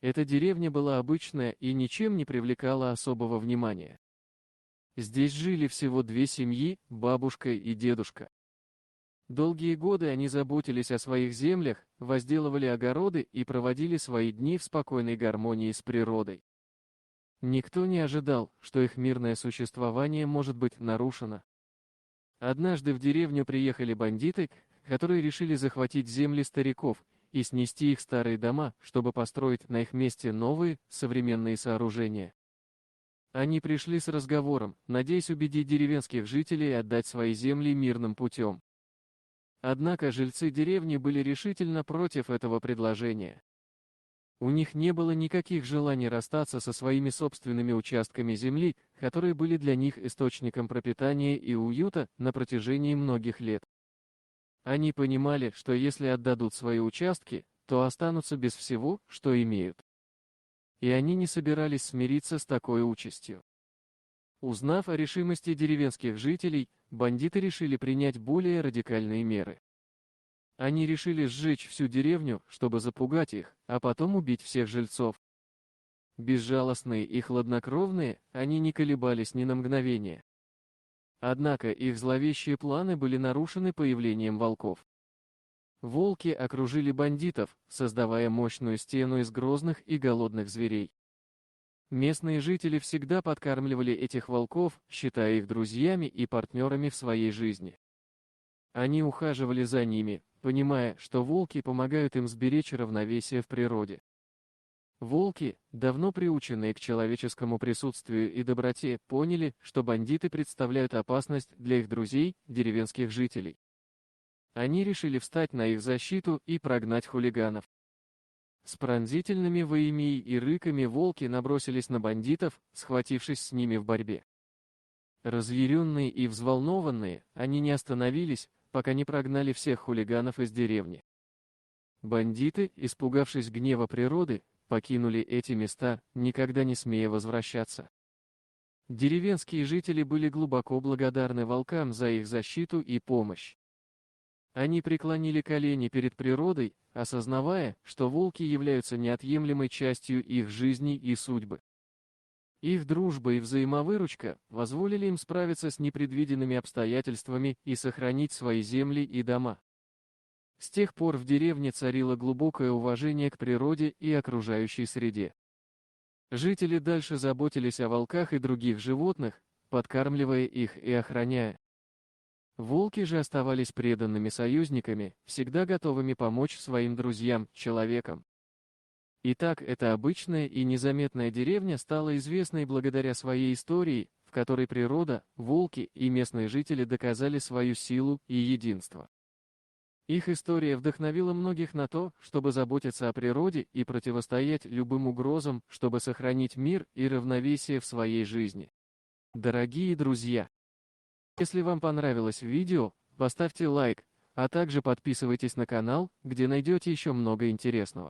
Эта деревня была обычная и ничем не привлекала особого внимания. Здесь жили всего две семьи, бабушка и дедушка. Долгие годы они заботились о своих землях, возделывали огороды и проводили свои дни в спокойной гармонии с природой. Никто не ожидал, что их мирное существование может быть нарушено. Однажды в деревню приехали бандиты, которые решили захватить земли стариков и снести их старые дома, чтобы построить на их месте новые, современные сооружения. Они пришли с разговором, надеясь убедить деревенских жителей отдать свои земли мирным путем. Однако жильцы деревни были решительно против этого предложения. У них не было никаких желаний расстаться со своими собственными участками земли, которые были для них источником пропитания и уюта на протяжении многих лет. Они понимали, что если отдадут свои участки, то останутся без всего, что имеют. И они не собирались смириться с такой участью. Узнав о решимости деревенских жителей, бандиты решили принять более радикальные меры. Они решили сжечь всю деревню, чтобы запугать их, а потом убить всех жильцов. Безжалостные и хладнокровные, они не колебались ни на мгновение. Однако их зловещие планы были нарушены появлением волков. Волки окружили бандитов, создавая мощную стену из грозных и голодных зверей. Местные жители всегда подкармливали этих волков, считая их друзьями и партнерами в своей жизни. Они ухаживали за ними, понимая, что волки помогают им сберечь равновесие в природе. Волки, давно приученные к человеческому присутствию и доброте, поняли, что бандиты представляют опасность для их друзей, деревенских жителей. Они решили встать на их защиту и прогнать хулиганов. С пронзительными воями и рыками волки набросились на бандитов, схватившись с ними в борьбе. Разъяренные и взволнованные, они не остановились, пока не прогнали всех хулиганов из деревни. Бандиты, испугавшись гнева природы, покинули эти места, никогда не смея возвращаться. Деревенские жители были глубоко благодарны волкам за их защиту и помощь. Они преклонили колени перед природой, осознавая, что волки являются неотъемлемой частью их жизни и судьбы. Их дружба и взаимовыручка позволили им справиться с непредвиденными обстоятельствами и сохранить свои земли и дома. С тех пор в деревне царило глубокое уважение к природе и окружающей среде. Жители дальше заботились о волках и других животных, подкармливая их и охраняя. Волки же оставались преданными союзниками, всегда готовыми помочь своим друзьям, человекам. Итак, эта обычная и незаметная деревня стала известной благодаря своей истории, в которой природа, волки и местные жители доказали свою силу и единство. Их история вдохновила многих на то, чтобы заботиться о природе и противостоять любым угрозам, чтобы сохранить мир и равновесие в своей жизни. Дорогие друзья, если вам понравилось видео, поставьте лайк, а также подписывайтесь на канал, где найдете еще много интересного.